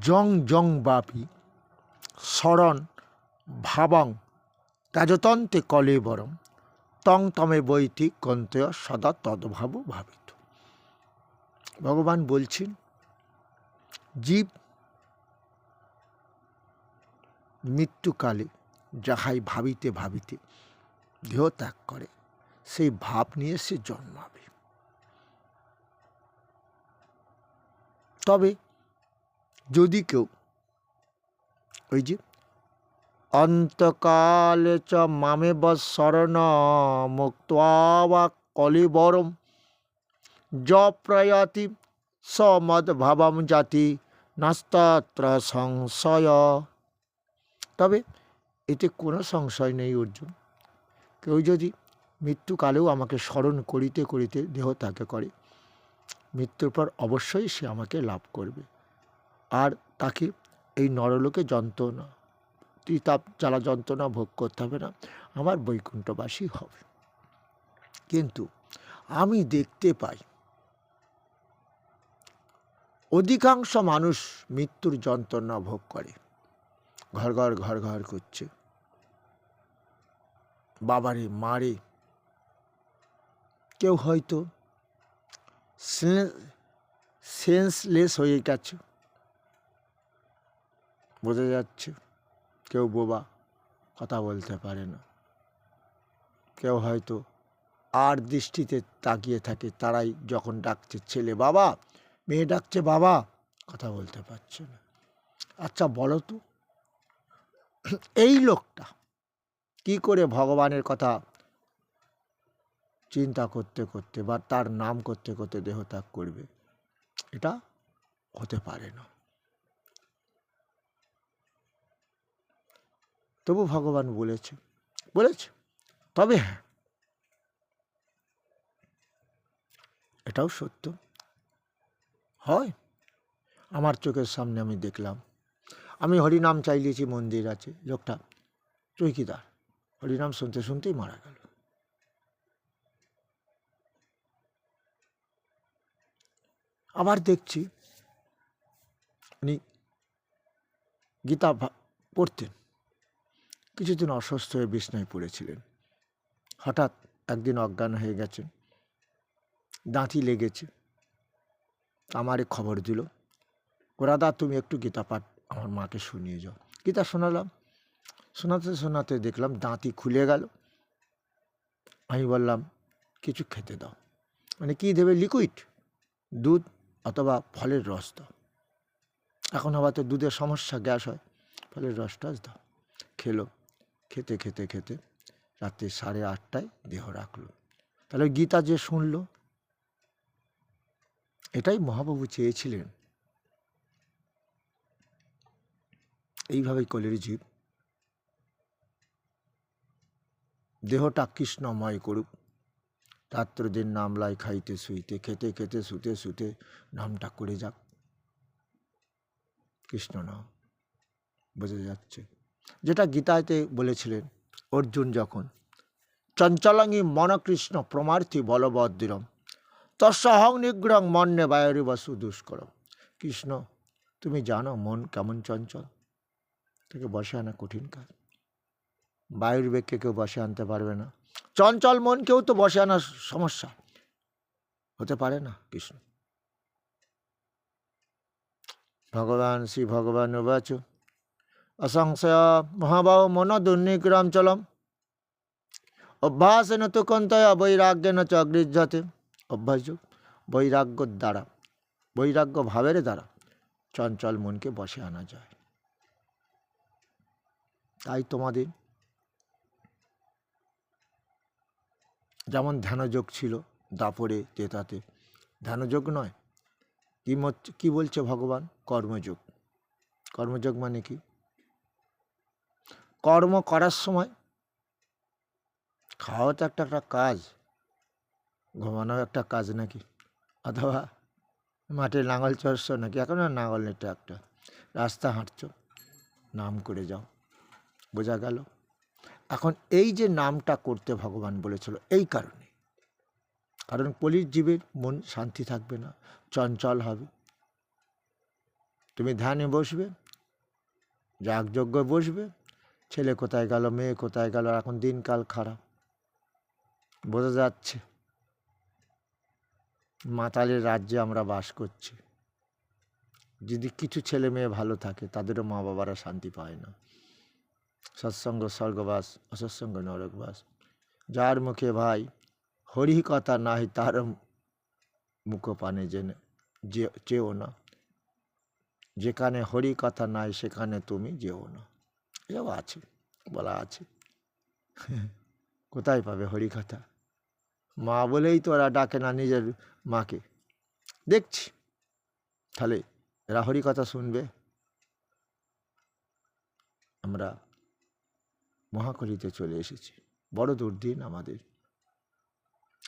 জং জং বাপি শরণ ভাবং তেজতন্তে কলেবরম তং তমে বৈতি কন্তেয় সদা তদ্ভাব ভাবিত। ভগবান বলছেন, জীব মৃত্যুকালে যাহাই ভাবিতে ভাবিতে দেহ ত্যাগ করে, সেই ভাব নিয়ে সে জন্মাবে। তবে যদি কেউ ওই যে অন্তকালে চ মামেব শরণ মুক্ত্বা বা কলেবরম য প্রয়াতি স মদ্ভাবম জাতি নাস্তাত্র সংশয়। তবে এতে কোনো সংশয় নেই অর্জুন, কেউ যদি মৃত্যুকালেও আমাকে স্মরণ করিতে করিতে দেহ ত্যাগ করে, মৃত্যুর পর অবশ্যই সে আমাকে লাভ করবে, আর তাকে এই নরলোকে যন্ত্রণা ত্রিতাপ জ্বালা যন্ত্রণা ভোগ করতে হবে না, আমার বৈকুণ্ঠবাসী হবে। কিন্তু আমি দেখতে পাই অধিকাংশ মানুষ মৃত্যুর যন্ত্রণা ভোগ করে, ঘর ঘর ঘর ঘর করছে, বাবারে মারে, কেউ হয়তো সেন্সলেস হয়ে গেছে, বোঝা যাচ্ছে। কেউ বোবা, কথা বলতে পারে না, কেউ হয়তো আর দৃষ্টিতে তাকিয়ে থাকে, তারাই যখন ডাকছে ছেলে বাবা, মেয়ে ডাকছে বাবা, কথা বলতে পারছে না। আচ্ছা বলো তো, এই লোকটা কি করে ভগবানের কথা চিন্তা করতে করতে বা তার নাম করতে করতে দেহত্যাগ করবে? এটা হতে পারে না। তবু ভগবান বলেছে, তবে হ্যাঁ, এটাও সত্য হয়, আমার চোখের সামনে আমি দেখলাম, আমি হরিনাম চাইলেছি, মন্দির আছে, লোকটা চৌকিদার, হরিনাম শুনতে শুনতেই মারা গেল। আবার দেখছি উনি গীতা পড়তেন, কিছুদিন অসুস্থ হয়ে বিছনায় পড়েছিলেন, হঠাৎ একদিন অজ্ঞান হয়ে গেছেন, দাঁতি লেগেছে, আমারে খবর দিল, ওরাদা তুমি একটু গীতা পাঠ আমার মাকে শুনিয়ে যাও। গীতা শোনালাম, শোনাতে শোনাতে দেখলাম দাঁতি খুলে গেল। আমি বললাম কিছু খেতে দাও। মানে কি দেবে? লিকুইড, দুধ অথবা ফলের রস দাও। এখন আবার তো দুধের সমস্যা, গ্যাস হয়, ফলের রস টস দাও। খেলো, খেতে খেতে খেতে রাত্রি 8:30টায় দেহ রাখলো। তাহলে গীতা যে শুনল, এটাই মহাপ্রভু চেয়েছিলেন। এইভাবেই কলির জীব দেহটা কৃষ্ণময় করুক, রাত্র দিন নাম লাই খাইতে শুইতে, খেতে খেতে শুতে শুতে নামটা করে যাক, কৃষ্ণ নাম। বোঝা যাচ্ছে যেটা গীতাতে বলেছিলেন অর্জুন যখন, চঞ্চলাঙ্গি মন কৃষ্ণ প্রমার্থী বলবদ্দিরম তস্যহং নিগ্রহং মন্যে বায়ুরি বসু দুষ্করম। কৃষ্ণ, তুমি জানো মন কেমন চঞ্চল, তাকে বসে আনা কঠিন কাজ। বায়ুর বেগকে কেউ বসে আনতে পারবে না, চঞ্চল মনকেও তো বসে আনার সমস্যা, হতে পারে না। কৃষ্ণ ভগবান শ্রী ভগবান উবাচ অসংশয় মহাবাহ মন দুর্নিগ্রহম চলম অভ্যাসেন তো কন্তয়া বৈরাগ্যেন চ গৃহ্যতে। অভ্যাস, বৈরাগ্যর দ্বারা, বৈরাগ্য ভাবের দ্বারা চঞ্চল মনকে বসে আনা যায়। তাই তোমাদের যেমন ধ্যানযোগ ছিল দাপরে তেতাতে, ধ্যানযোগ নয়, কি বলছে ভগবান? কর্মযোগ। কর্মযোগ মানে কি? কর্ম করার সময় খাওয়া তো একটা কাজ, ঘুমানো একটা কাজ নাকি? অথবা মাঠে লাঙল চড়ছ নাকি? এখন আর লাঙল নেই, একটা রাস্তা হাঁটছ, নাম করে যাও। বোঝা গেল? এখন এই যে নামটা করতে ভগবান বলেছিল, এই কারণে, কারণ কলির জীবের মন শান্তি থাকবে না, চঞ্চল হবে। তুমি ধ্যানে বসবে, যাগযজ্ঞ বসবে, ছেলে কোথায় গেল, মেয়ে কোথায় গেল, এখন দিনকাল খারাপ, বোঝা যাচ্ছে মাতালের রাজ্যে আমরা বাস করছি। যদি কিছু ছেলে মেয়ে ভালো থাকে তাদেরও মা বাবারা শান্তি পায় না। সৎসঙ্গ স্বর্গবাস, অসৎসঙ্গ নরকবাস। যার মুখে ভাই হরি কথা নাই তার মুখপানে জেনে চেও না, যেখানে হরি কথা নাই সেখানে তুমি যেও না, এও আছে, বলা আছে। কোথায় পাবে হরি কথা? মা বলেই তো ওরা ডাকে না নিজের মাকে, দেখছি। তাহলে এরা হরি কথা শুনবে? আমরা মহাকলিতে চলে এসেছি, বড় দুর্দিন আমাদের।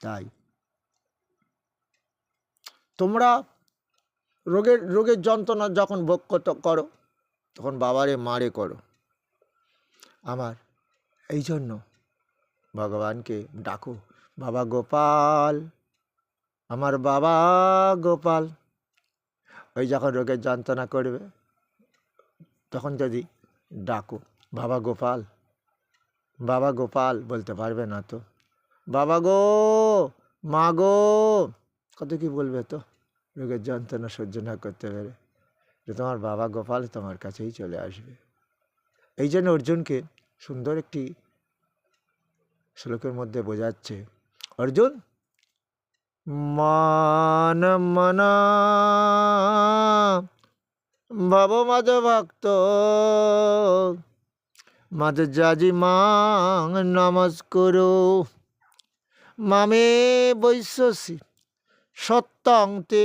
তাই তোমরা রোগের যন্ত্রণা যখন ভোগ করো তখন বাবারে মারে করো। আমার এই জন্য ভগবানকে ডাকো, বাবা গোপাল, আমার বাবা গোপাল। ওই যখন রোগের যন্ত্রণা করবে তখন যদি ডাকো বাবা গোপাল, বাবা গোপাল, বলতে পারবে না তো বাবা গো, মা গো, কত কি বলবে তো রোগের যন্ত্রণা সহ্য না করতে পেরে, যে তোমার বাবা গোপাল তোমার কাছেই চলে আসবে। এই জন্য অর্জুনকে সুন্দর একটি শ্লোকের মধ্যে বোঝাচ্ছে, অর্জুন মান মনা ভাব মাধ ভক্ত মাধ জাজি মাং নমস্কুরু মামে বৈশ্যসি সত্যান্তে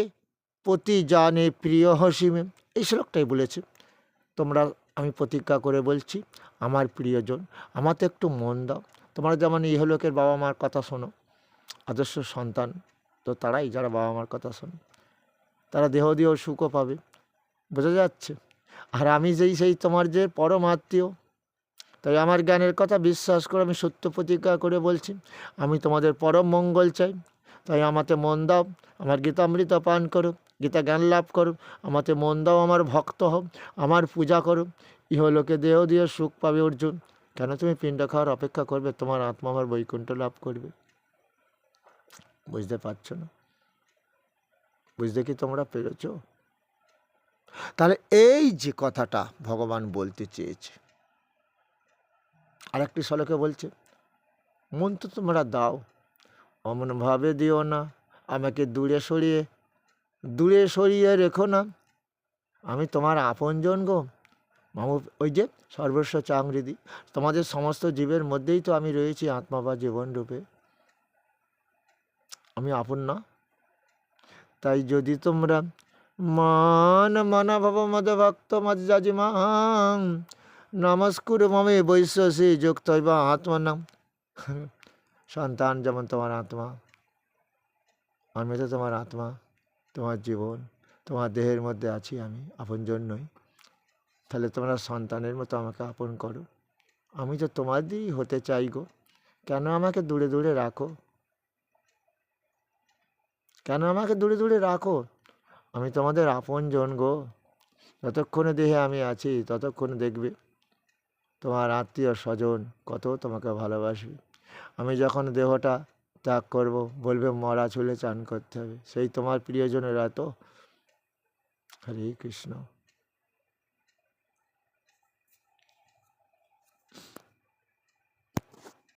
প্রতি জানে প্রিয় হসিমে। এই শ্লোকটাই বলেছে। তোমরা, আমি প্রতিজ্ঞা করে বলছি, আমার প্রিয়জন, আমাতে একটু মন দাও। তোমরা যেমন ইহলোকের বাবা মার কথা শোনো, আদর্শ সন্তান তো তারাই যারা বাবা মার কথা শোনে, তারা দেহ দিয়েও সুখও পাবে, বোঝা যাচ্ছে। আর আমি সেই তোমার যে পরম আত্মীয়, তাই আমার জ্ঞানের কথা বিশ্বাস করে আমি সত্য প্রতিজ্ঞা করে বলছি, আমি তোমাদের পরম মঙ্গল চাই। তাই আমাতে মন দাও, আমার গীতামৃত পান করো, গীতা জ্ঞান লাভ করো, আমাতে মন দাও, আমার ভক্ত হও, আমার পূজা করো, ইহলোকে দেহ দিয়ে সুখ পাবে। অর্জুন, কেন তুমি পিণ্ড খাওয়ার অপেক্ষা করবে? তোমার আত্মা আমার বৈকুণ্ঠ লাভ করবে। বুঝতে পারছো না? বুঝতে কি তোমরা পেরেছ? তাহলে এই যে কথাটা ভগবান বলতে চেয়েছে, আর একটি শ্লোকে বলছে, মন তো তোমরা দাও, অমনভাবে দিও না, আমাকে দূরে সরিয়ে রেখো না, আমি তোমার আপনজন গো। মামু, ওই যে সর্বস্ব চাংহৃদি, তোমাদের সমস্ত জীবের মধ্যেই তো আমি রয়েছি আত্মা বা জীবন রূপে, আমি আপন না? তাই যদি তোমরা মান মানা ভাব মদ ভক্ত মদ জাজি মাং নমস্কুরু মামে বৈশ্যসি যুক্তৈবা আত্মনাম। সন্তান যেমন তোমার আত্মা, আমি তো তোমার আত্মা, তোমার জীবন, তোমার দেহের মধ্যে আছি, আমি আপনজন নই। তাহলে তোমরা সন্তানের মতো আমাকে আপন করো, আমি তো তোমার দিয়েই হতে চাই গো। কেন আমাকে দূরে দূরে রাখো? কেন আমাকে দূরে দূরে রাখো? আমি তোমাদের আপনজন গো। যতক্ষণে দেহে আমি আছি ততক্ষণে দেখবে তোমার আত্মীয় স্বজন কত তোমাকে ভালোবাসবে। আমি যখন দেহটা ত্যাগ করব, বলবে মরা চুলে চান করতে হবে, সেই তোমার প্রিয়জনেরা তো। হরে কৃষ্ণ।